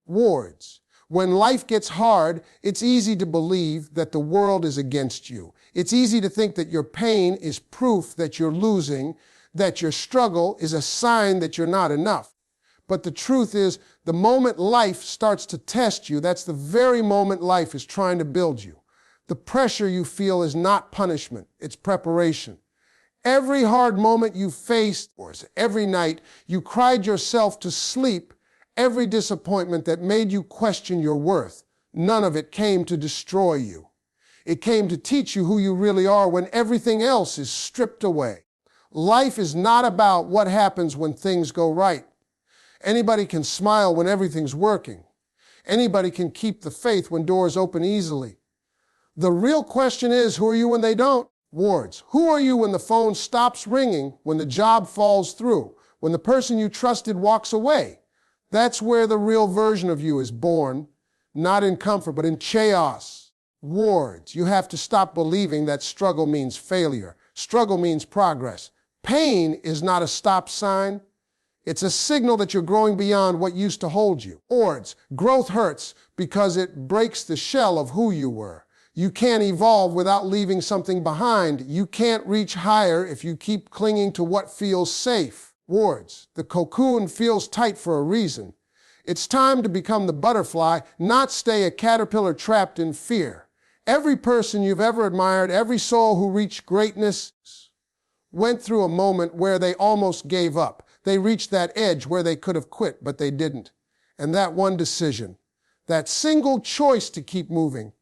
Wards. When life gets hard, it's easy to believe that the world is against you. It's easy to think that your pain is proof that you're losing, that your struggle is a sign that you're not enough. But the truth is, the moment life starts to test you, that's the very moment life is trying to build you. The pressure you feel is not punishment, it's preparation. Every hard moment you faced, or every night you cried yourself to sleep, every disappointment that made you question your worth, none of it came to destroy you. It came to teach you who you really are when everything else is stripped away. Life is not about what happens when things go right. Anybody can smile when everything's working. Anybody can keep the faith when doors open easily. The real question is, who are you when they don't? Wards. Who are you when the phone stops ringing, when the job falls through, when the person you trusted walks away? That's where the real version of you is born, not in comfort, but in chaos. Wards. You have to stop believing that struggle means failure. Struggle means progress. Pain is not a stop sign. It's a signal that you're growing beyond what used to hold you. Wards. Growth hurts because it breaks the shell of who you were. You can't evolve without leaving something behind. You can't reach higher if you keep clinging to what feels safe. Wards. The cocoon feels tight for a reason. It's time to become the butterfly, not stay a caterpillar trapped in fear. Every person you've ever admired, every soul who reached greatness, went through a moment where they almost gave up. They reached that edge where they could have quit, but they didn't. And that one decision, that single choice to keep moving,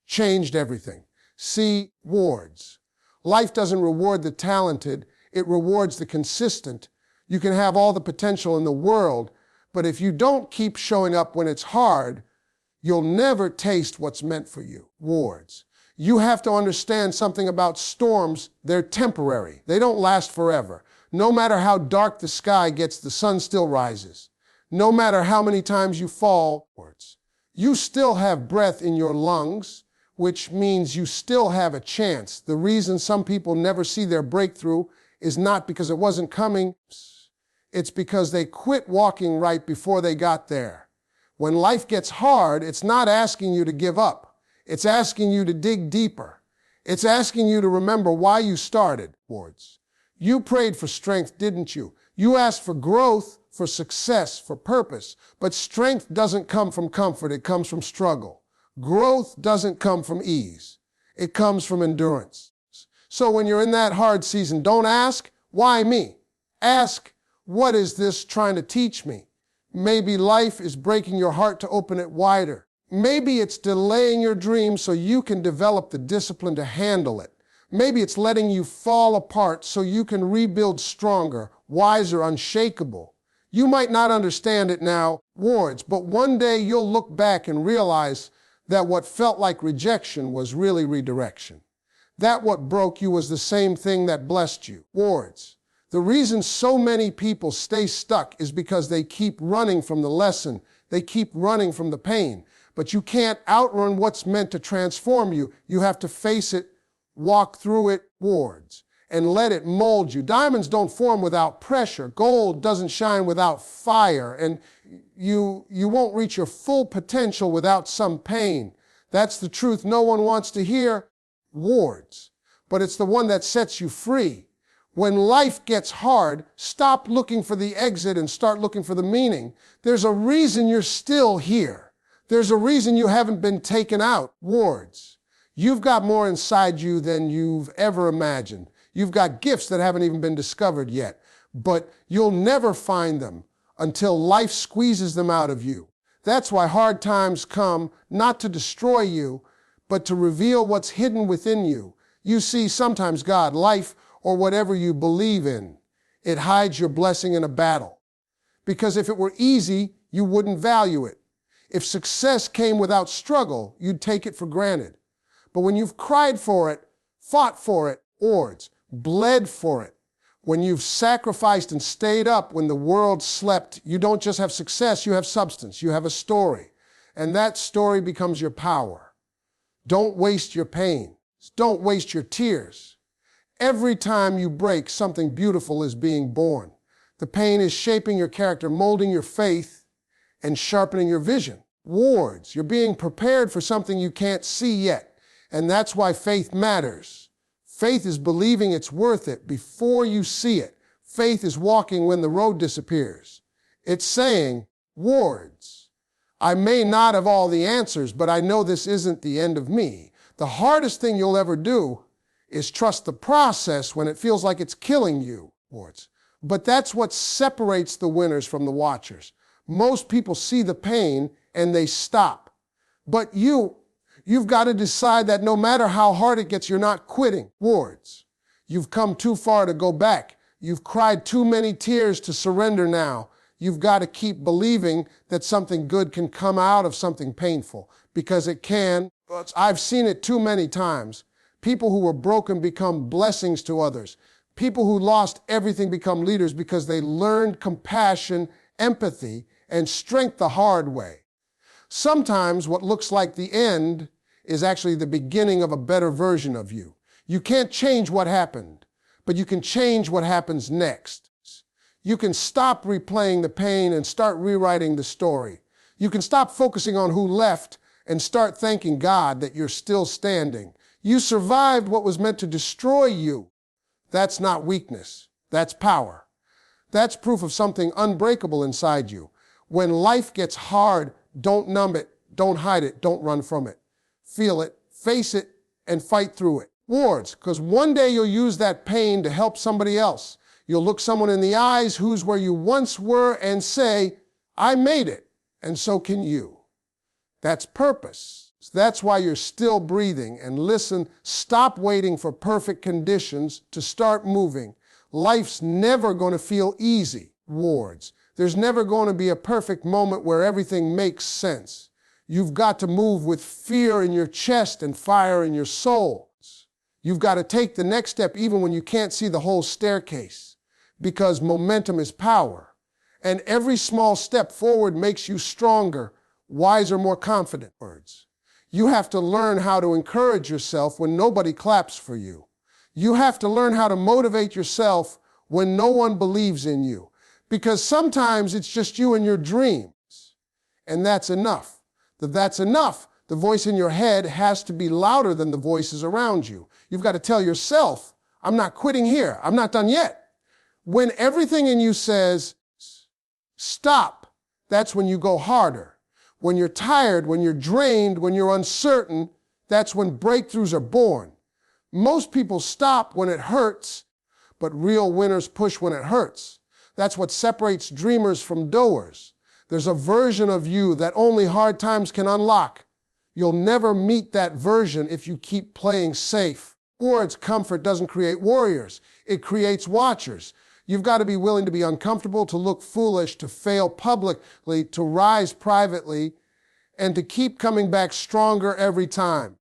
changed everything. See, wards. Life doesn't reward the talented, it rewards the consistent. You can have all the potential in the world, but if you don't keep showing up when it's hard, you'll never taste what's meant for you. Wards. You have to understand something about storms. They're temporary. They don't last forever. No matter how dark the sky gets, the sun still rises. No matter how many times you fall, you still have breath in your lungs, which means you still have a chance. The reason some people never see their breakthrough is not because it wasn't coming. It's because they quit walking right before they got there. When life gets hard, it's not asking you to give up. It's asking you to dig deeper. It's asking you to remember why you started. Wards. You prayed for strength, didn't you? You asked for growth, for success, for purpose. But strength doesn't come from comfort, it comes from struggle. Growth doesn't come from ease. It comes from endurance. So when you're in that hard season, don't ask, why me? Ask, what is this trying to teach me? Maybe life is breaking your heart to open it wider. Maybe it's delaying your dreams so you can develop the discipline to handle it. Maybe it's letting you fall apart so you can rebuild stronger, wiser, unshakable. You might not understand it now, Wards, but one day you'll look back and realize that what felt like rejection was really redirection. That what broke you was the same thing that blessed you. Wards. The reason so many people stay stuck is because they keep running from the lesson. They keep running from the pain. But you can't outrun what's meant to transform you. You have to face it, walk through it, Wards, and let it mold you. Diamonds don't form without pressure. Gold doesn't shine without fire. And you won't reach your full potential without some pain. That's the truth no one wants to hear, Wards. But it's the one that sets you free. When life gets hard, stop looking for the exit and start looking for the meaning. There's a reason you're still here. There's a reason you haven't been taken out, Wards. You've got more inside you than you've ever imagined. You've got gifts that haven't even been discovered yet, but you'll never find them until life squeezes them out of you. That's why hard times come not to destroy you, but to reveal what's hidden within you. You see, sometimes God, life, or whatever you believe in, it hides your blessing in a battle. Because if it were easy, you wouldn't value it. If success came without struggle, you'd take it for granted. But when you've cried for it, fought for it, Wards, bled for it, when you've sacrificed and stayed up when the world slept, you don't just have success, you have substance, you have a story. And that story becomes your power. Don't waste your pain. Don't waste your tears. Every time you break, something beautiful is being born. The pain is shaping your character, molding your faith, and sharpening your vision. Words, you're being prepared for something you can't see yet. And that's why faith matters. Faith is believing it's worth it before you see it. Faith is walking when the road disappears. It's saying, words, I may not have all the answers, but I know this isn't the end of me. The hardest thing you'll ever do is trust the process when it feels like it's killing you. Words. But that's what separates the winners from the watchers. Most people see the pain and they stop. But you've got to decide that no matter how hard it gets, you're not quitting. Words. You've come too far to go back. You've cried too many tears to surrender now. You've got to keep believing that something good can come out of something painful, because it can. I've seen it too many times. People who were broken become blessings to others. People who lost everything become leaders because they learned compassion, empathy, and strength the hard way. Sometimes what looks like the end is actually the beginning of a better version of you. You can't change what happened, but you can change what happens next. You can stop replaying the pain and start rewriting the story. You can stop focusing on who left and start thanking God that you're still standing. You survived what was meant to destroy you. That's not weakness. That's power. That's proof of something unbreakable inside you. When life gets hard, don't numb it, don't hide it, don't run from it. Feel it, face it, and fight through it. Words, because one day you'll use that pain to help somebody else. You'll look someone in the eyes who's where you once were and say, I made it, and so can you. That's purpose. That's why you're still breathing. And listen, stop waiting for perfect conditions to start moving. Life's never going to feel easy. Words. There's never going to be a perfect moment where everything makes sense. You've got to move with fear in your chest and fire in your soul. You've got to take the next step even when you can't see the whole staircase, because momentum is power. And every small step forward makes you stronger, wiser, more confident. Words. You have to learn how to encourage yourself when nobody claps for you. You have to learn how to motivate yourself when no one believes in you, because sometimes it's just you and your dreams, and that's enough. That's enough. The voice in your head has to be louder than the voices around you. You've got to tell yourself, I'm not quitting here. I'm not done yet. When everything in you says, stop, that's when you go harder. When you're tired, when you're drained, when you're uncertain, that's when breakthroughs are born. Most people stop when it hurts, but real winners push when it hurts. That's what separates dreamers from doers. There's a version of you that only hard times can unlock. You'll never meet that version if you keep playing safe. Words, comfort doesn't create warriors. It creates watchers. You've got to be willing to be uncomfortable, to look foolish, to fail publicly, to rise privately, and to keep coming back stronger every time.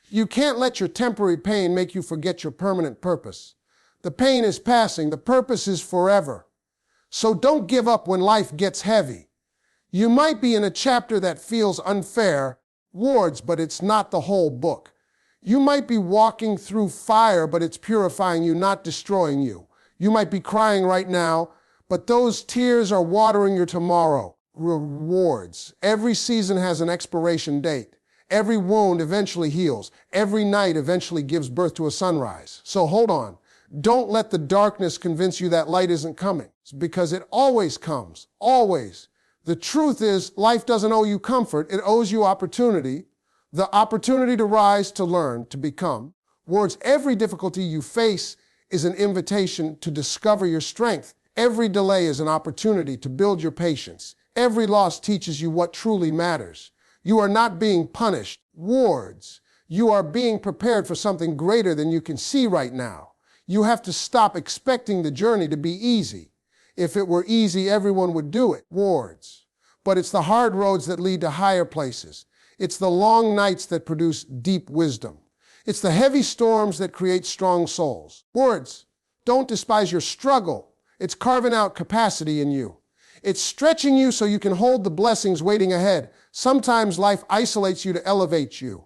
You can't let your temporary pain make you forget your permanent purpose. The pain is passing. The purpose is forever. So don't give up when life gets heavy. You might be in a chapter that feels unfair, words, but it's not the whole book. You might be walking through fire, but it's purifying you, not destroying you. You might be crying right now, but those tears are watering your tomorrow. Rewards. Every season has an expiration date. Every wound eventually heals. Every night eventually gives birth to a sunrise. So hold on. Don't let the darkness convince you that light isn't coming, because it always comes, always. The truth is, life doesn't owe you comfort. It owes you opportunity. The opportunity to rise, to learn, to become. Words, every difficulty you face is an invitation to discover your strength. Every delay is an opportunity to build your patience. Every loss teaches you what truly matters. You are not being punished. Words, you are being prepared for something greater than you can see right now. You have to stop expecting the journey to be easy. If it were easy, everyone would do it. Words. But it's the hard roads that lead to higher places. It's the long nights that produce deep wisdom. It's the heavy storms that create strong souls. Words. Don't despise your struggle. It's carving out capacity in you. It's stretching you so you can hold the blessings waiting ahead. Sometimes life isolates you to elevate you.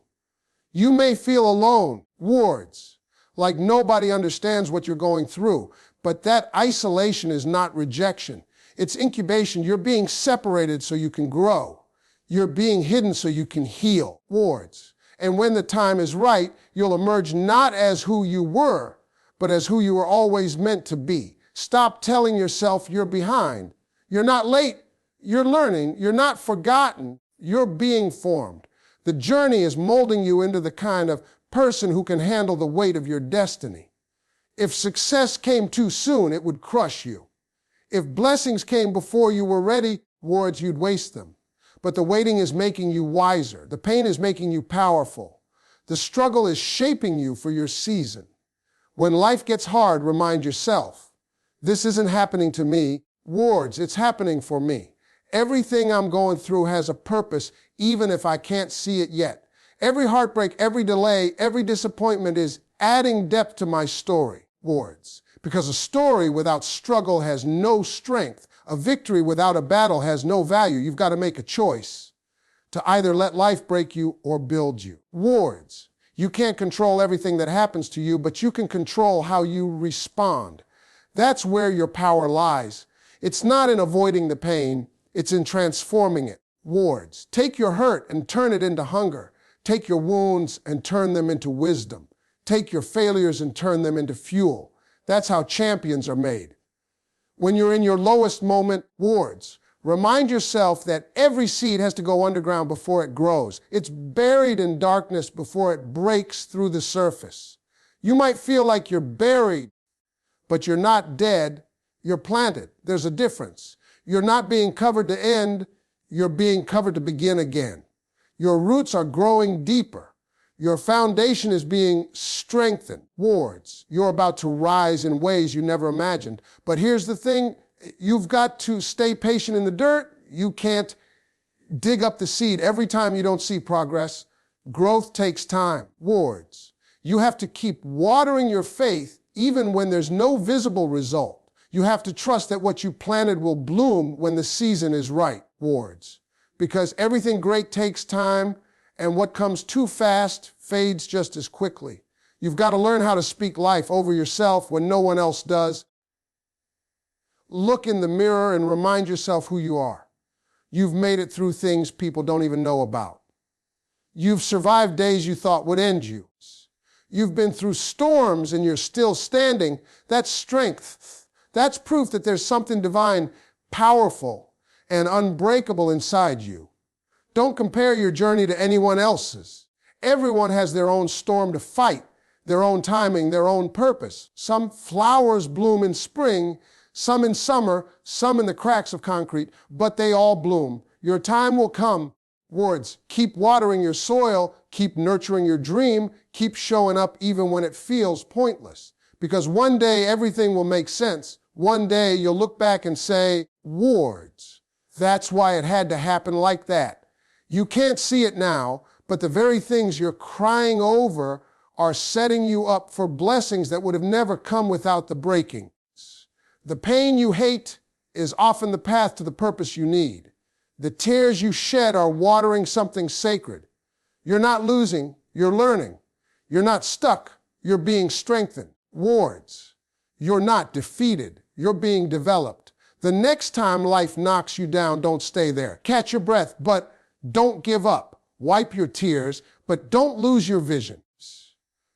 You may feel alone. Words. Like nobody understands what you're going through. But that isolation is not rejection. It's incubation. You're being separated so you can grow. You're being hidden so you can heal. Wards. And when the time is right, you'll emerge not as who you were, but as who you were always meant to be. Stop telling yourself you're behind. You're not late. You're learning. You're not forgotten. You're being formed. The journey is molding you into the kind of person who can handle the weight of your destiny. If success came too soon, it would crush you. If blessings came before you were ready, wards, you'd waste them. But the waiting is making you wiser. The pain is making you powerful. The struggle is shaping you for your season. When life gets hard, remind yourself, this isn't happening to me. Wards, it's happening for me. Everything I'm going through has a purpose, even if I can't see it yet. Every heartbreak, every delay, every disappointment is adding depth to my story. Wards, because a story without struggle has no strength. A victory without a battle has no value. You've got to make a choice to either let life break you or build you. Wards, you can't control everything that happens to you, but you can control how you respond. That's where your power lies. It's not in avoiding the pain, it's in transforming it. Wards, take your hurt and turn it into hunger. Take your wounds and turn them into wisdom. Take your failures and turn them into fuel. That's how champions are made. When you're in your lowest moment, wards, remind yourself that every seed has to go underground before it grows. It's buried in darkness before it breaks through the surface. You might feel like you're buried, but you're not dead, you're planted. There's a difference. You're not being covered to end, you're being covered to begin again. Your roots are growing deeper. Your foundation is being strengthened. Wards, you're about to rise in ways you never imagined. But here's the thing, you've got to stay patient in the dirt. You can't dig up the seed every time you don't see progress. Growth takes time. Wards, you have to keep watering your faith even when there's no visible result. You have to trust that what you planted will bloom when the season is right. Wards, because everything great takes time, and what comes too fast fades just as quickly. You've got to learn how to speak life over yourself when no one else does. Look in the mirror and remind yourself who you are. You've made it through things people don't even know about. You've survived days you thought would end you. You've been through storms and you're still standing. That's strength. That's proof that there's something divine, powerful, and unbreakable inside you. Don't compare your journey to anyone else's. Everyone has their own storm to fight, their own timing, their own purpose. Some flowers bloom in spring, some in summer, some in the cracks of concrete, but they all bloom. Your time will come. Wards, keep watering your soil, keep nurturing your dream, keep showing up even when it feels pointless. Because one day everything will make sense. One day you'll look back and say, wards, that's why it had to happen like that. You can't see it now, but the very things you're crying over are setting you up for blessings that would have never come without the breaking. The pain you hate is often the path to the purpose you need. The tears you shed are watering something sacred. You're not losing, you're learning. You're not stuck, you're being strengthened. Wards, you're not defeated, you're being developed. The next time life knocks you down, don't stay there. Catch your breath, but don't give up. Wipe your tears, but don't lose your vision.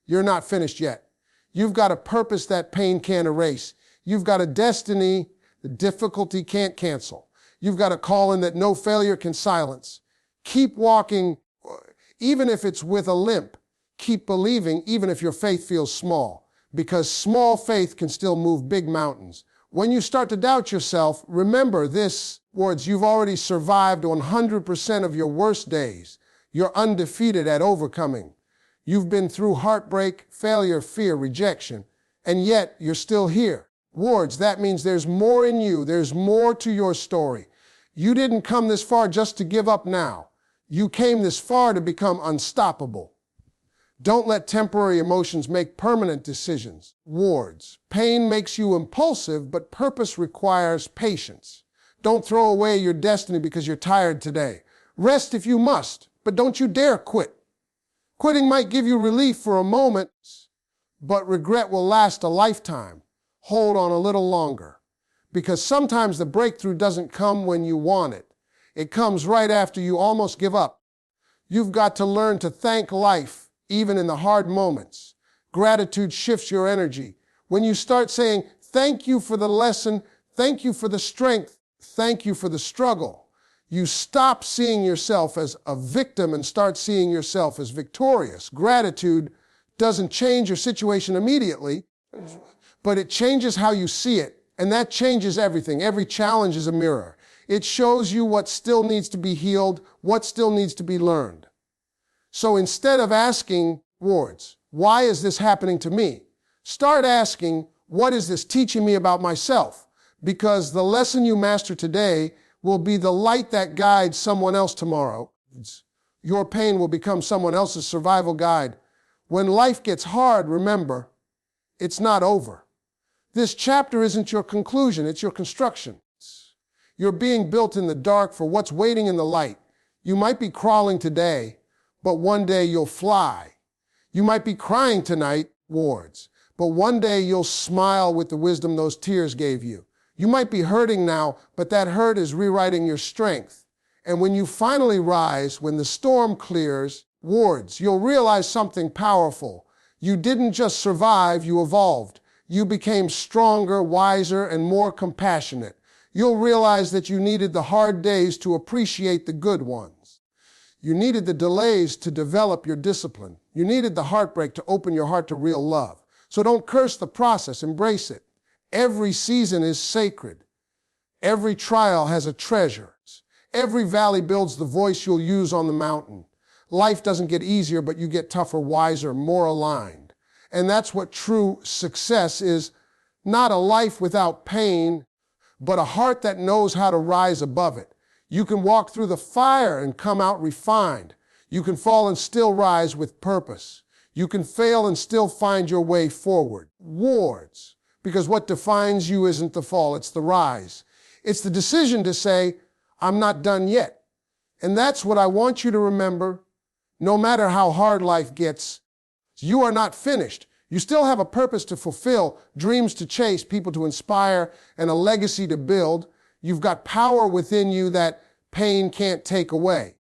You're not finished yet. You've got a purpose that pain can't erase. You've got a destiny the difficulty can't cancel. You've got a calling that no failure can silence. Keep walking, even if it's with a limp. Keep believing, even if your faith feels small, because small faith can still move big mountains. When you start to doubt yourself, remember this, wards, you've already survived 100% of your worst days. You're undefeated at overcoming. You've been through heartbreak, failure, fear, rejection, and yet you're still here. Wards, that means there's more in you. There's more to your story. You didn't come this far just to give up now. You came this far to become unstoppable. Don't let temporary emotions make permanent decisions. Wards, pain makes you impulsive, but purpose requires patience. Don't throw away your destiny because you're tired today. Rest if you must, but don't you dare quit. Quitting might give you relief for a moment, but regret will last a lifetime. Hold on a little longer, Because sometimes the breakthrough doesn't come when you want it. It comes right after you almost give up. You've got to learn to thank life, even in the hard moments. Gratitude shifts your energy. When you start saying, thank you for the lesson, thank you for the strength, thank you for the struggle, you stop seeing yourself as a victim and start seeing yourself as victorious. Gratitude doesn't change your situation immediately, but it changes how you see it. And that changes everything. Every challenge is a mirror. It shows you what still needs to be healed, what still needs to be learned. So instead of asking words, why is this happening to me? Start asking, what is this teaching me about myself? Because the lesson you master today will be the light that guides someone else tomorrow. Your pain will become someone else's survival guide. When life gets hard, remember, it's not over. This chapter isn't your conclusion, it's your construction. You're being built in the dark for what's waiting in the light. You might be crawling today, but one day you'll fly. You might be crying tonight, wards, but one day you'll smile with the wisdom those tears gave you. You might be hurting now, but that hurt is rewriting your strength. And when you finally rise, when the storm clears, wards, you'll realize something powerful. You didn't just survive, you evolved. You became stronger, wiser, and more compassionate. You'll realize that you needed the hard days to appreciate the good ones. You needed the delays to develop your discipline. You needed the heartbreak to open your heart to real love. So don't curse the process, embrace it. Every season is sacred. Every trial has a treasure. Every valley builds the voice you'll use on the mountain. Life doesn't get easier, but you get tougher, wiser, more aligned. And that's what true success is. Not a life without pain, but a heart that knows how to rise above it. You can walk through the fire and come out refined. You can fall and still rise with purpose. You can fail and still find your way forward. Wards, because what defines you isn't the fall, it's the rise. It's the decision to say, I'm not done yet. And that's what I want you to remember, no matter how hard life gets. You are not finished. You still have a purpose to fulfill, dreams to chase, people to inspire, and a legacy to build. You've got power within you that pain can't take away.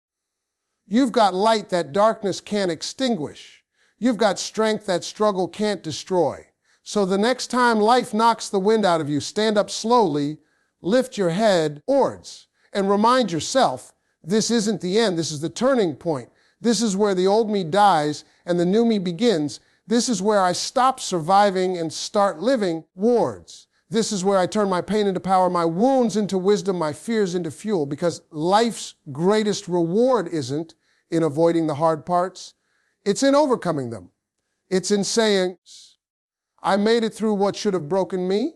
You've got light that darkness can't extinguish. You've got strength that struggle can't destroy. So the next time life knocks the wind out of you, stand up slowly, lift your head, wards, and remind yourself, this isn't the end, this is the turning point. This is where the old me dies and the new me begins. This is where I stop surviving and start living. Wards. This is where I turn my pain into power, my wounds into wisdom, my fears into fuel, because life's greatest reward isn't in avoiding the hard parts. It's in overcoming them. It's in saying, I made it through what should have broken me.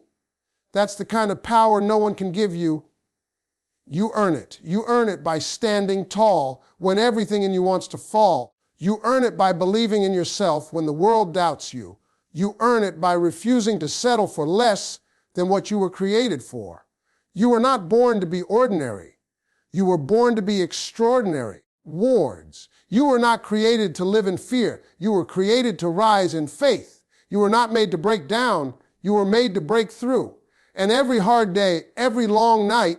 That's the kind of power no one can give you. You earn it. You earn it by standing tall when everything in you wants to fall. You earn it by believing in yourself when the world doubts you. You earn it by refusing to settle for less than what you were created for. You were not born to be ordinary. You were born to be extraordinary. Wards. You were not created to live in fear. You were created to rise in faith. You were not made to break down. You were made to break through. And every hard day, every long night,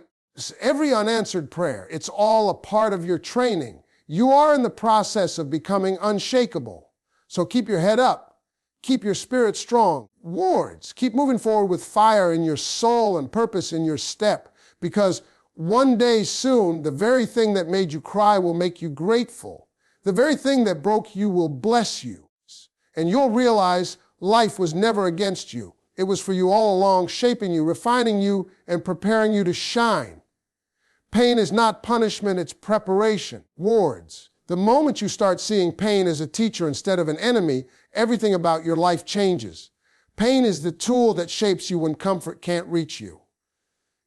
every unanswered prayer, it's all a part of your training. You are in the process of becoming unshakable. So keep your head up. Keep your spirit strong. Wards, keep moving forward with fire in your soul and purpose in your step. Because one day soon, the very thing that made you cry will make you grateful. The very thing that broke you will bless you. And you'll realize life was never against you. It was for you all along, shaping you, refining you, and preparing you to shine. Pain is not punishment, it's preparation. Wards. The moment you start seeing pain as a teacher instead of an enemy, everything about your life changes. Pain is the tool that shapes you when comfort can't reach you.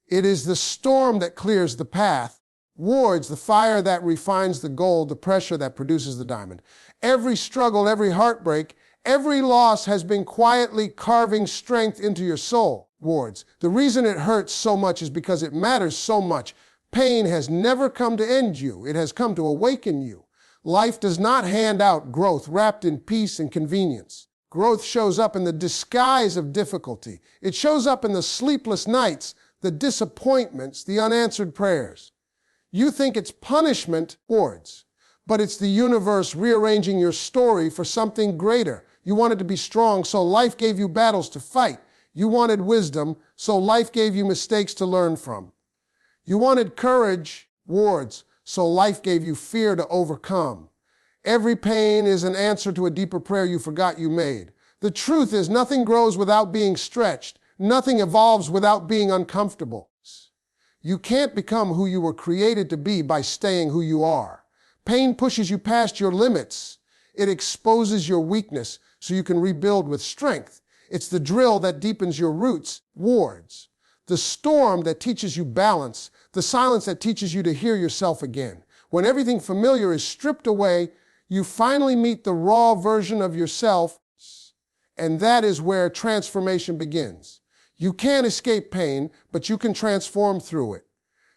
It is the storm that clears the path. Wards, the fire that refines the gold, the pressure that produces the diamond. Every struggle, every heartbreak, every loss has been quietly carving strength into your soul. Wards. The reason it hurts so much is because it matters so much. Pain has never come to end you. It has come to awaken you. Life does not hand out growth wrapped in peace and convenience. Growth shows up in the disguise of difficulty. It shows up in the sleepless nights, the disappointments, the unanswered prayers. You think it's punishment, words, but it's the universe rearranging your story for something greater. You wanted to be strong, so life gave you battles to fight. You wanted wisdom, so life gave you mistakes to learn from. You wanted courage, words, so life gave you fear to overcome. Every pain is an answer to a deeper prayer you forgot you made. The truth is, nothing grows without being stretched. Nothing evolves without being uncomfortable. You can't become who you were created to be by staying who you are. Pain pushes you past your limits. It exposes your weakness so you can rebuild with strength. It's the drill that deepens your roots, wards. The storm that teaches you balance. The silence that teaches you to hear yourself again. When everything familiar is stripped away, you finally meet the raw version of yourself, and that is where transformation begins. You can't escape pain, but you can transform through it.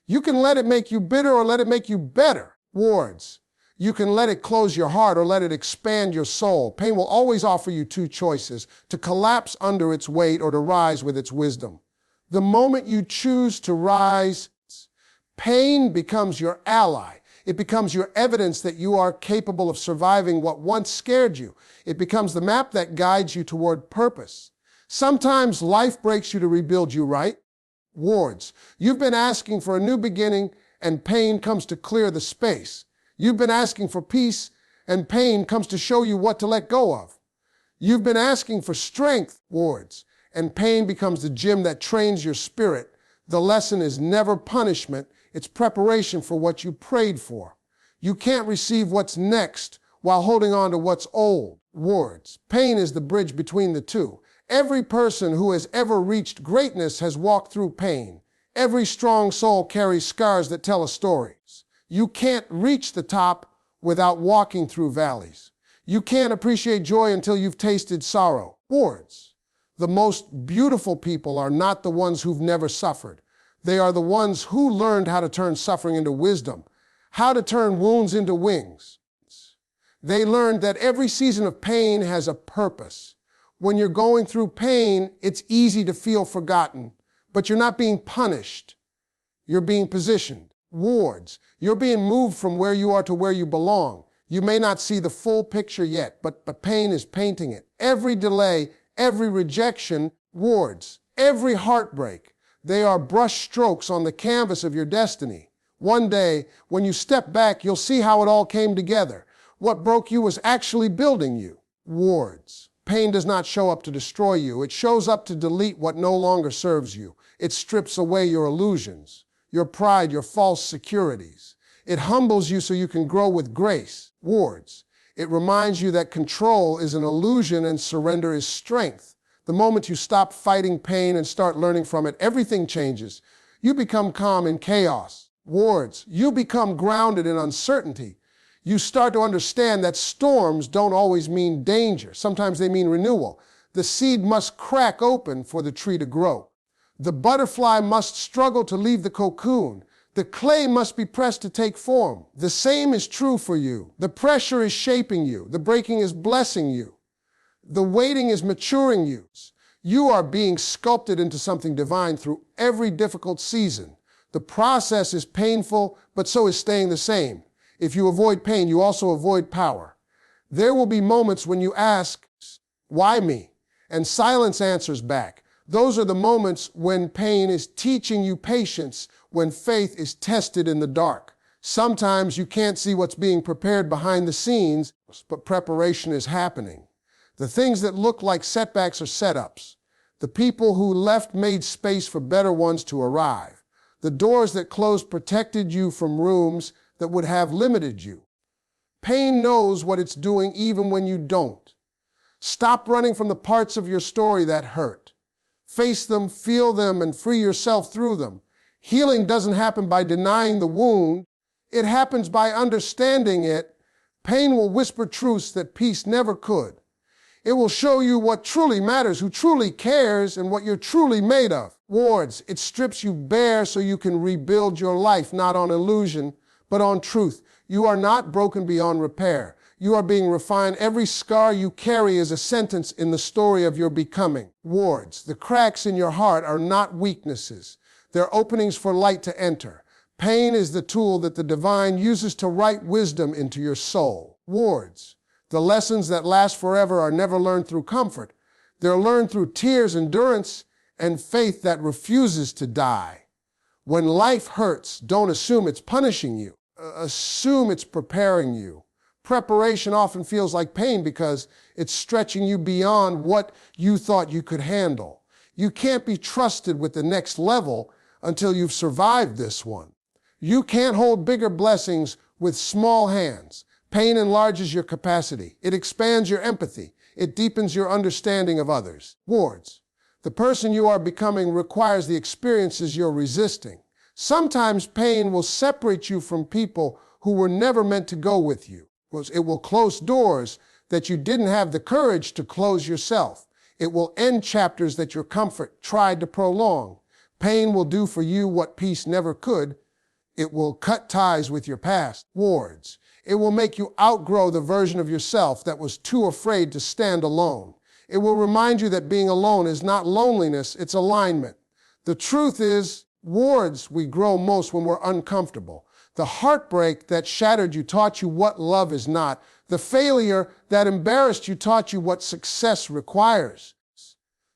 You can let it make you bitter or let it make you better, wards. You can let it close your heart or let it expand your soul. Pain will always offer you two choices: to collapse under its weight or to rise with its wisdom. The moment you choose to rise, pain becomes your ally. It becomes your evidence that you are capable of surviving what once scared you. It becomes the map that guides you toward purpose. Sometimes life breaks you to rebuild you, right? Wards. You've been asking for a new beginning, and pain comes to clear the space. You've been asking for peace, and pain comes to show you what to let go of. You've been asking for strength, wards, and pain becomes the gym that trains your spirit. The lesson is never punishment. It's preparation for what you prayed for. You can't receive what's next while holding on to what's old. Words. Pain is the bridge between the two. Every person who has ever reached greatness has walked through pain. Every strong soul carries scars that tell a story. You can't reach the top without walking through valleys. You can't appreciate joy until you've tasted sorrow. Words. The most beautiful people are not the ones who've never suffered. They are the ones who learned how to turn suffering into wisdom, how to turn wounds into wings. They learned that every season of pain has a purpose. When you're going through pain, it's easy to feel forgotten, but you're not being punished. You're being positioned. Wards. You're being moved from where you are to where you belong. You may not see the full picture yet, but pain is painting it. Every delay, every rejection, wards. Every heartbreak. They are brush strokes on the canvas of your destiny. One day, when you step back, you'll see how it all came together. What broke you was actually building you. Wards. Pain does not show up to destroy you. It shows up to delete what no longer serves you. It strips away your illusions, your pride, your false securities. It humbles you so you can grow with grace. Wards. It reminds you that control is an illusion and surrender is strength. The moment you stop fighting pain and start learning from it, everything changes. You become calm in chaos. Wards. You become grounded in uncertainty. You start to understand that storms don't always mean danger. Sometimes they mean renewal. The seed must crack open for the tree to grow. The butterfly must struggle to leave the cocoon. The clay must be pressed to take form. The same is true for you. The pressure is shaping you. The breaking is blessing you. The waiting is maturing you. You are being sculpted into something divine through every difficult season. The process is painful, but so is staying the same. If you avoid pain, you also avoid power. There will be moments when you ask, why me? And silence answers back. Those are the moments when pain is teaching you patience, when faith is tested in the dark. Sometimes you can't see what's being prepared behind the scenes, but preparation is happening. The things that look like setbacks are setups. The people who left made space for better ones to arrive. The doors that closed protected you from rooms that would have limited you. Pain knows what it's doing even when you don't. Stop running from the parts of your story that hurt. Face them, feel them, and free yourself through them. Healing doesn't happen by denying the wound. It happens by understanding it. Pain will whisper truths that peace never could. It will show you what truly matters, who truly cares, and what you're truly made of. Wards, it strips you bare so you can rebuild your life, not on illusion, but on truth. You are not broken beyond repair. You are being refined. Every scar you carry is a sentence in the story of your becoming. Wards, the cracks in your heart are not weaknesses. They're openings for light to enter. Pain is the tool that the divine uses to write wisdom into your soul. Wards. The lessons that last forever are never learned through comfort. They're learned through tears, endurance, and faith that refuses to die. When life hurts, don't assume it's punishing you. Assume it's preparing you. Preparation often feels like pain because it's stretching you beyond what you thought you could handle. You can't be trusted with the next level until you've survived this one. You can't hold bigger blessings with small hands. Pain enlarges your capacity. It expands your empathy. It deepens your understanding of others. Wards. The person you are becoming requires the experiences you're resisting. Sometimes pain will separate you from people who were never meant to go with you. It will close doors that you didn't have the courage to close yourself. It will end chapters that your comfort tried to prolong. Pain will do for you what peace never could. It will cut ties with your past. Wards. It will make you outgrow the version of yourself that was too afraid to stand alone. It will remind you that being alone is not loneliness, it's alignment. The truth is, wards, we grow most when we're uncomfortable. The heartbreak that shattered you taught you what love is not. The failure that embarrassed you taught you what success requires.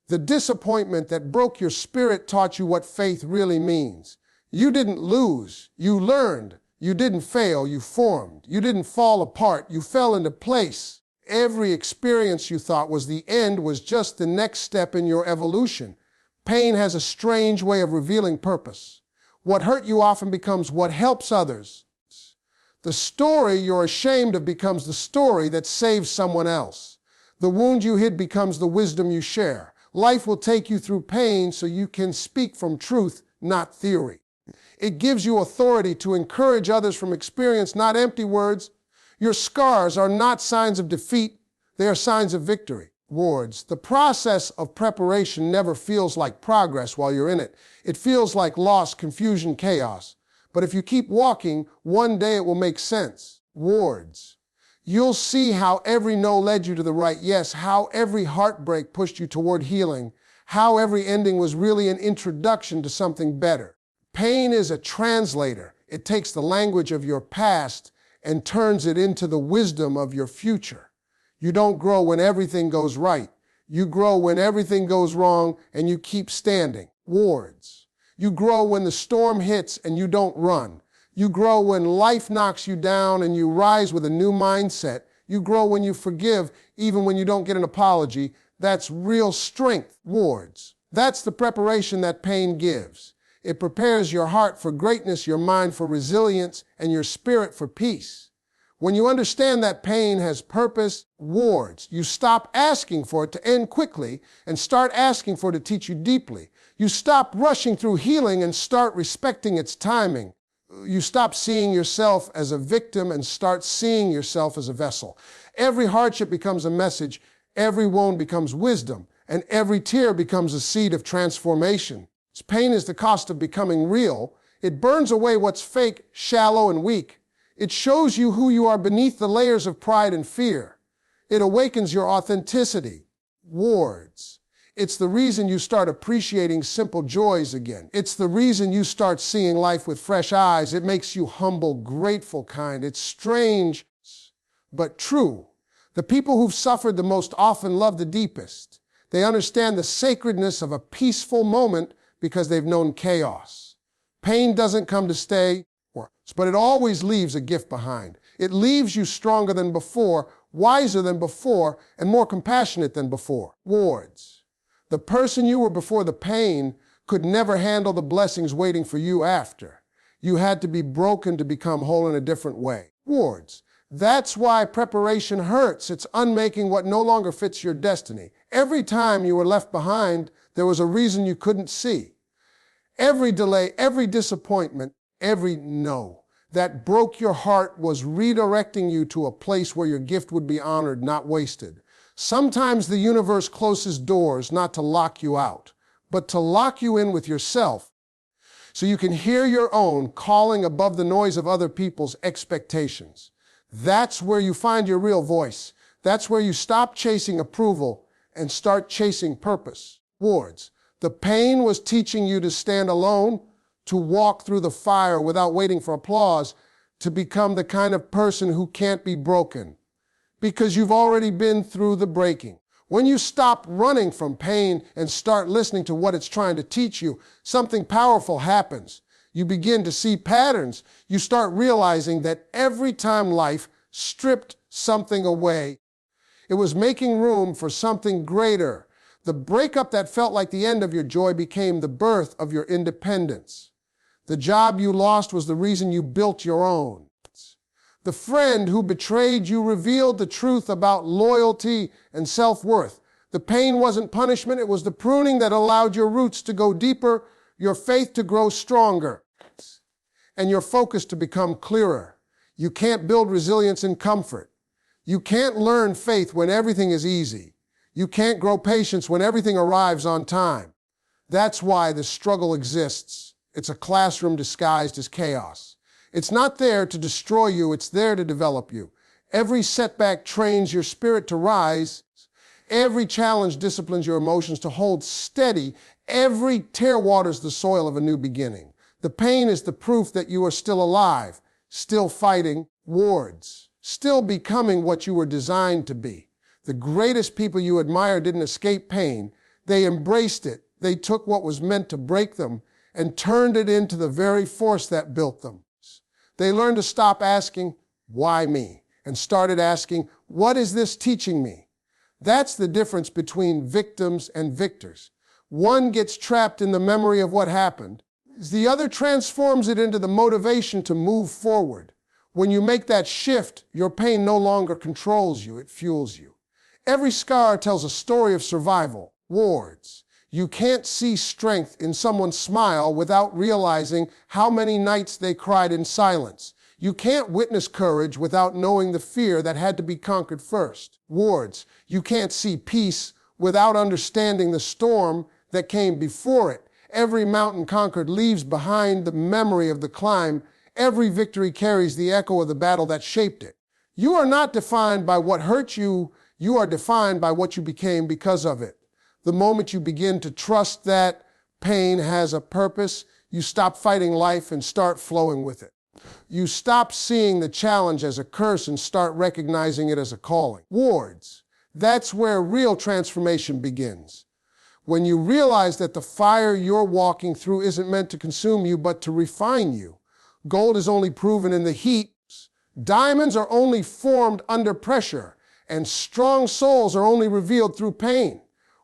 The disappointment that broke your spirit taught you what faith really means. You didn't lose, you learned. You didn't fail, you formed. You didn't fall apart, you fell into place. Every experience you thought was the end was just the next step in your evolution. Pain has a strange way of revealing purpose. What hurt you often becomes what helps others. The story you're ashamed of becomes the story that saves someone else. The wound you hid becomes the wisdom you share. Life will take you through pain so you can speak from truth, not theory. It gives you authority to encourage others from experience, not empty words. Your scars are not signs of defeat, they are signs of victory. Wards. The process of preparation never feels like progress while you're in it. It feels like loss, confusion, chaos. But if you keep walking, one day it will make sense. Wards. You'll see how every no led you to the right yes, how every heartbreak pushed you toward healing, how every ending was really an introduction to something better. Pain is a translator. It takes the language of your past and turns it into the wisdom of your future. You don't grow when everything goes right. You grow when everything goes wrong and you keep standing. Wards. You grow when the storm hits and you don't run. You grow when life knocks you down and you rise with a new mindset. You grow when you forgive even when you don't get an apology. That's real strength. Wards. That's the preparation that pain gives. It prepares your heart for greatness, your mind for resilience, and your spirit for peace. When you understand that pain has purpose, wards, you stop asking for it to end quickly and start asking for it to teach you deeply. You stop rushing through healing and start respecting its timing. You stop seeing yourself as a victim and start seeing yourself as a vessel. Every hardship becomes a message, every wound becomes wisdom, and every tear becomes a seed of transformation. Pain is the cost of becoming real. It burns away what's fake, shallow, and weak. It shows you who you are beneath the layers of pride and fear. It awakens your authenticity. Wards. It's the reason you start appreciating simple joys again. It's the reason you start seeing life with fresh eyes. It makes you humble, grateful kind. It's strange, but true. The people who've suffered the most often love the deepest. They understand the sacredness of a peaceful moment because they've known chaos. Pain doesn't come to stay, but it always leaves a gift behind. It leaves you stronger than before, wiser than before, and more compassionate than before. Wards. The person you were before the pain could never handle the blessings waiting for you after. You had to be broken to become whole in a different way. Wards. That's why preparation hurts. It's unmaking what no longer fits your destiny. Every time you were left behind, there was a reason you couldn't see. Every delay, every disappointment, every no that broke your heart was redirecting you to a place where your gift would be honored, not wasted. Sometimes the universe closes doors not to lock you out, but to lock you in with yourself so you can hear your own calling above the noise of other people's expectations. That's where you find your real voice. That's where you stop chasing approval and start chasing purpose. Wards. The pain was teaching you to stand alone, to walk through the fire without waiting for applause, to become the kind of person who can't be broken, because you've already been through the breaking. When you stop running from pain and start listening to what it's trying to teach you, something powerful happens. You begin to see patterns. You start realizing that every time life stripped something away, it was making room for something greater. The breakup that felt like the end of your joy became the birth of your independence. The job you lost was the reason you built your own. The friend who betrayed you revealed the truth about loyalty and self-worth. The pain wasn't punishment, it was the pruning that allowed your roots to go deeper, your faith to grow stronger, and your focus to become clearer. You can't build resilience in comfort. You can't learn faith when everything is easy. You can't grow patience when everything arrives on time. That's why the struggle exists. It's a classroom disguised as chaos. It's not there to destroy you, it's there to develop you. Every setback trains your spirit to rise. Every challenge disciplines your emotions to hold steady. Every tear waters the soil of a new beginning. The pain is the proof that you are still alive, still fighting wars, still becoming what you were designed to be. The greatest people you admire didn't escape pain. They embraced it. They took what was meant to break them and turned it into the very force that built them. They learned to stop asking, why me? And started asking, what is this teaching me? That's the difference between victims and victors. One gets trapped in the memory of what happened. The other transforms it into the motivation to move forward. When you make that shift, your pain no longer controls you, it fuels you. Every scar tells a story of survival, wars. You can't see strength in someone's smile without realizing how many nights they cried in silence. You can't witness courage without knowing the fear that had to be conquered first. Wars. You can't see peace without understanding the storm that came before it. Every mountain conquered leaves behind the memory of the climb. Every victory carries the echo of the battle that shaped it. You are not defined by what hurt you. You are defined by what you became because of it. The moment you begin to trust that pain has a purpose, you stop fighting life and start flowing with it. You stop seeing the challenge as a curse and start recognizing it as a calling. Wars. That's where real transformation begins. When you realize that the fire you're walking through isn't meant to consume you, but to refine you. Gold is only proven in the heat. Diamonds are only formed under pressure, and strong souls are only revealed through pain.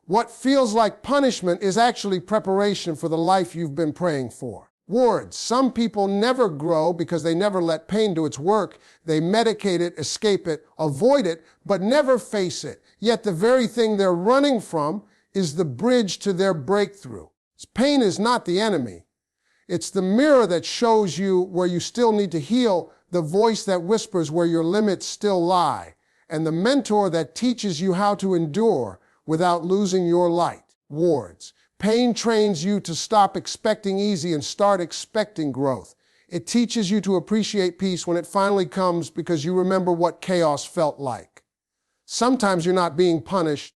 What feels like punishment is actually preparation for the life you've been praying for. Words. Some people never grow because they never let pain do its work. They medicate it, escape it, avoid it, but never face it. Yet the very thing they're running from is the bridge to their breakthrough. Pain is not the enemy. It's the mirror that shows you where you still need to heal, the voice that whispers where your limits still lie, and the mentor that teaches you how to endure without losing your light. Words. Pain trains you to stop expecting easy and start expecting growth. It teaches you to appreciate peace when it finally comes because you remember what chaos felt like. Sometimes you're not being punished,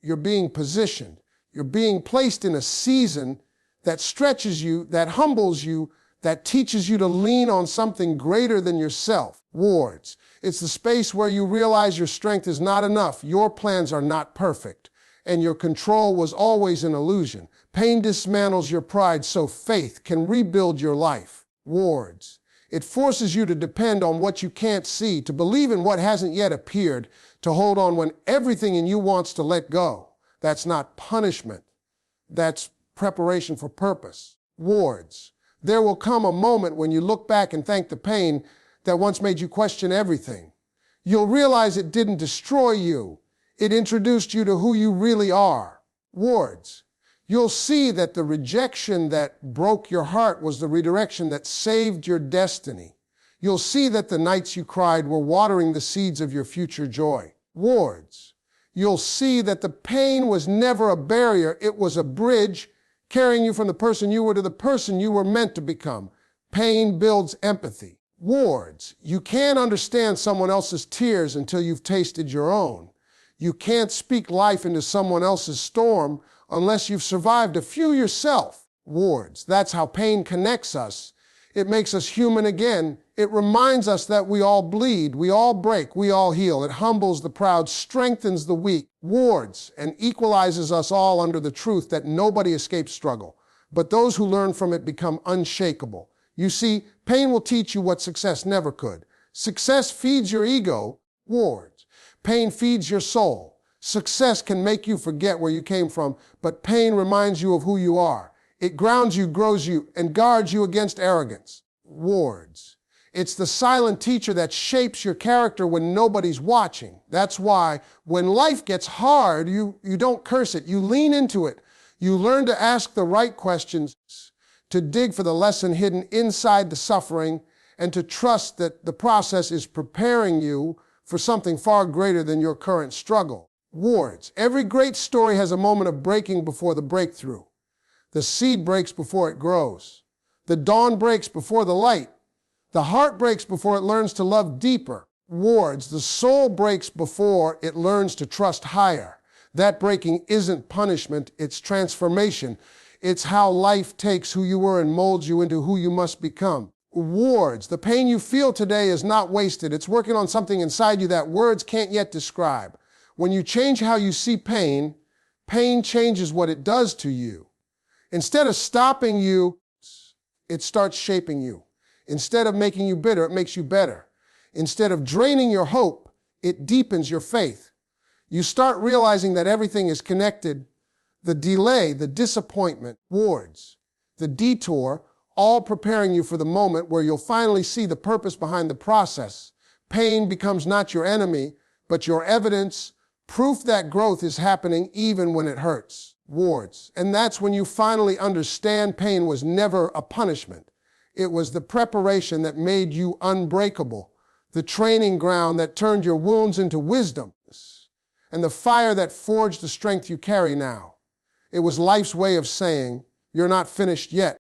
you're being positioned. You're being placed in a season that stretches you, that humbles you, that teaches you to lean on something greater than yourself. Words. It's the space where you realize your strength is not enough, your plans are not perfect, and your control was always an illusion. Pain dismantles your pride so faith can rebuild your life. Words. It forces you to depend on what you can't see, to believe in what hasn't yet appeared, to hold on when everything in you wants to let go. That's not punishment. That's preparation for purpose. Words. There will come a moment when you look back and thank the pain that once made you question everything. You'll realize it didn't destroy you. It introduced you to who you really are. Words. You'll see that the rejection that broke your heart was the redirection that saved your destiny. You'll see that the nights you cried were watering the seeds of your future joy. Words. You'll see that the pain was never a barrier, it was a bridge carrying you from the person you were to the person you were meant to become. Pain builds empathy. Words. You can't understand someone else's tears until you've tasted your own. You can't speak life into someone else's storm unless you've survived a few yourself. Words. That's how pain connects us. It makes us human again. It reminds us that we all bleed, we all break, we all heal. It humbles the proud, strengthens the weak, wards, and equalizes us all under the truth that nobody escapes struggle. But those who learn from it become unshakable. You see, pain will teach you what success never could. Success feeds your ego, wards. Pain feeds your soul. Success can make you forget where you came from, but pain reminds you of who you are. It grounds you, grows you, and guards you against arrogance. Wards. It's the silent teacher that shapes your character when nobody's watching. That's why when life gets hard, you don't curse it. You lean into it. You learn to ask the right questions, to dig for the lesson hidden inside the suffering, and to trust that the process is preparing you for something far greater than your current struggle. Wards. Every great story has a moment of breaking before the breakthrough. The seed breaks before it grows. The dawn breaks before the light. The heart breaks before it learns to love deeper. Wards. The soul breaks before it learns to trust higher. That breaking isn't punishment, it's transformation. It's how life takes who you were and molds you into who you must become. Wards. The pain you feel today is not wasted. It's working on something inside you that words can't yet describe. When you change how you see pain, pain changes what it does to you. Instead of stopping you, it starts shaping you. Instead of making you bitter, it makes you better. Instead of draining your hope, it deepens your faith. You start realizing that everything is connected. The delay, the disappointment, wards, the detour, all preparing you for the moment where you'll finally see the purpose behind the process. Pain becomes not your enemy, but your evidence, proof that growth is happening even when it hurts. Wards. And that's when you finally understand pain was never a punishment. It was the preparation that made you unbreakable, the training ground that turned your wounds into wisdom, and the fire that forged the strength you carry now. It was life's way of saying, you're not finished yet.